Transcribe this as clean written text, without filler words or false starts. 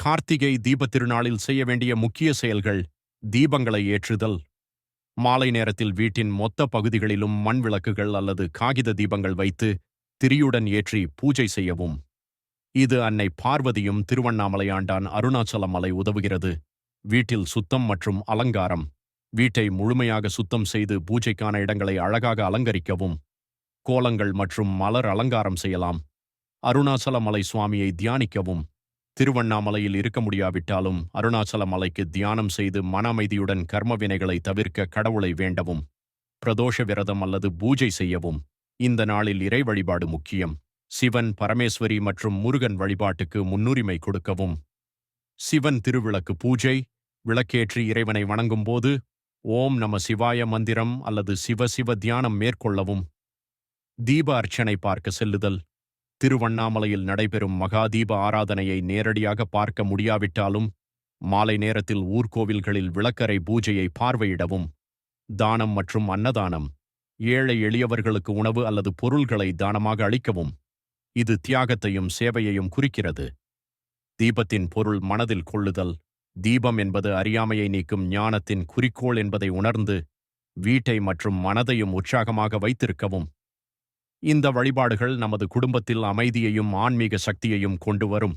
கார்த்திகை தீபத் திருநாளில் செய்ய வேண்டிய முக்கிய செயல்கள்: தீபங்களை ஏற்றுதல். மாலை நேரத்தில் வீட்டின் மொத்த பகுதிகளிலும் மண் விளக்குகள் அல்லது காகித தீபங்கள் வைத்து திரியுடன் ஏற்றி பூஜை செய்யவும். இது அன்னை பார்வதியும் திருவண்ணாமலை ஆண்டான் அருணாச்சல மலை உதவுகிறது. வீட்டில் சுத்தம் மற்றும் அலங்காரம்: வீட்டை முழுமையாக சுத்தம் செய்து பூஜைக்கான இடங்களை அழகாக அலங்கரிக்கவும். கோலங்கள் மற்றும் மலர் அலங்காரம் செய்யலாம். அருணாச்சல மலை சுவாமியை தியானிக்கவும். திருவண்ணாமலையில் இருக்க முடியாவிட்டாலும் அருணாச்சல மலைக்கு தியானம் செய்து மன அமைதியுடன் கர்ம வினைகளை தவிர்க்க கடவுளை வேண்டவும். பிரதோஷ விரதம் அல்லது பூஜை செய்யவும். இந்த நாளில் இறை வழிபாடு முக்கியம். சிவன், பரமேஸ்வரி மற்றும் முருகன் வழிபாட்டுக்கு முன்னுரிமை கொடுக்கவும். சிவன் திருவிளக்கு பூஜை: விளக்கேற்றி இறைவனை வணங்கும் போது ஓம் நம சிவாய மந்திரம் அல்லது சிவ சிவ தியானம் மேற்கொள்ளவும். தீப அர்ச்சனை பார்க்க செல்லுதல்: திருவண்ணாமலையில் நடைபெறும் மகா தீப ஆராதனையை நேரடியாக பார்க்க முடியாவிட்டாலும் மாலை நேரத்தில் ஊர்கோவில்களில் விளக்கரை பூஜையை பார்வையிடவும். தானம் மற்றும் அன்னதானம்: ஏழை எளியவர்களுக்கு உணவு அல்லது பொருள்களை தானமாக அளிக்கவும். இது தியாகத்தையும் சேவையையும் குறிக்கிறது. தீபத்தின் பொருள் மனதில் கொள்ளுதல்: தீபம் என்பது அறியாமையை நீக்கும் ஞானத்தின் குறிக்கோள் என்பதை உணர்ந்து வீட்டை மற்றும் மனதையும் உற்சாகமாக வைத்திருக்கவும். இந்த வழிபாடுகள் நமது குடும்பத்தில் அமைதியையும் ஆன்மீக சக்தியையும் கொண்டு வரும்.